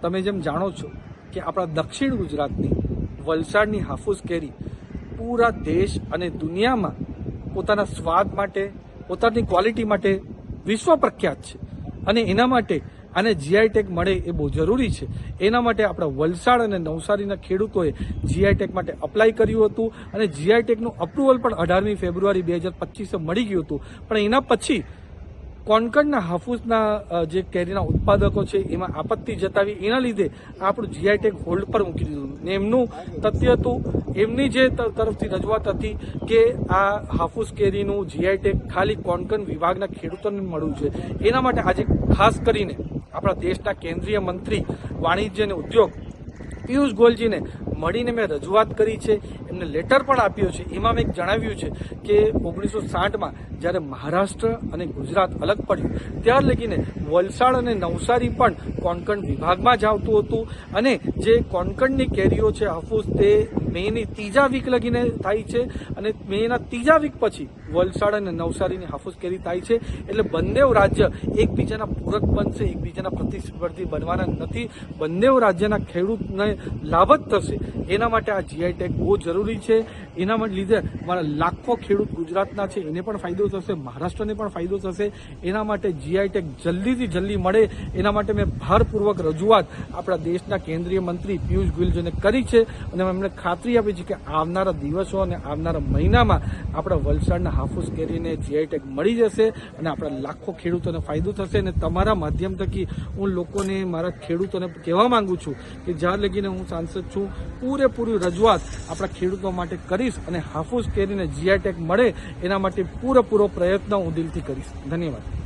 તમે જેમ જાણો છો કે આપણા દક્ષિણ ગુજરાતની વલસાડની હાફૂસ કેરી પૂરા દેશ અને દુનિયામાં પોતાના સ્વાદ માટે, પોતાની ક્વોલિટી માટે વિશ્વ પ્રખ્યાત છે અને એના માટે આને જીઆઈ ટેગ મળે એ બહુ જરૂરી છે. એના માટે આપણા વલસાડ અને નવસારીના ખેડૂતોએ જીઆઈ ટેગ માટે અપ્લાય કર્યું હતું અને જીઆઈ ટેગનું અપ્રુવલ પણ 18મી ફેબ્રુઆરી 2025 મળી ગયું હતું. પણ એના પછી કોણકણના હાફૂસના જે કેરીના ઉત્પાદકો છે એમાં આપત્તિ જતાવી, એના લીધે આપણું જીઆઈ ટેગ હોલ્ડ પર મૂકી દીધું. ને એમનું તથ્ય હતું, એમની જે તરફથી રજૂઆત હતી કે આ હાફૂસ કેરીનું જીઆઈ ટેગ ખાલી કોણકણ વિભાગના ખેડૂતોને મળવું છે. એના માટે આજે ખાસ કરીને આપણા દેશના કેન્દ્રીય મંત્રી વાણિજ્ય અને ઉદ્યોગ પિયુષ ગોયલજીને મળીને મેં રજૂઆત કરી છે, એમને લેટર પણ આપ્યો છે. એમાં મેં જણાવ્યું છે કે 1960માં જ્યારે મહારાષ્ટ્ર અને ગુજરાત અલગ પડ્યું ત્યાર લગીને વલસાડ અને નવસારી પણ કોણકણ વિભાગમાં જ આવતું હતું અને જે કોણકણની કેરીઓ છે હાફૂસ તે મેની ત્રીજા વીક લગીને થાય છે અને મેના ત્રીજા વીક પછી વલસાડ અને નવસારીની હાફૂસ કેરી થાય છે. એટલે બંને રાજ્ય એકબીજાના પૂરક બનશે, એકબીજાના પ્રતિસ્પર્ધી બનવાના નથી. બંને રાજ્યના ખેડૂતને લાભ જ થશે. એના માટે આ જીઆઈ ટેગ બહુ જરૂરી છે. એના લીધે મારા લાખો ખેડૂત ગુજરાતના છે એને પણ ફાયદો થશે, મહારાષ્ટ્રને પણ ફાયદો થશે. એના માટે જીઆઈ ટેગ જલ્દીથી જલ્દી મળે એના માટે મેં ભારપૂર્વક રજૂઆત આપણા દેશના કેન્દ્રીય મંત્રી પિયુષ ગોયલજીને કરી છે અને એમણે ખાતરી આપી છે કે આવનારા દિવસો અને આવનારા મહિનામાં આપણા વલસાડના હાફૂસ કેરીને જીઆઈ ટેગ મળી જશે અને આપણા લાખો ખેડૂતોને ફાયદો થશે. અને તમારા માધ્યમ થકી હું લોકોને, મારા ખેડૂતોને કહેવા માંગુ છું કે જ્યાં લગીને હું સાંસદ છું પૂરેપૂરી રજૂઆત આપણા ખેડૂતો માટે કરીશ અને હાફૂસ કેરીને જીઆઈ ટેગ મળે એના માટે પૂરેપૂરો પ્રયત્ન હું દિલથી કરીશ. ધન્યવાદ.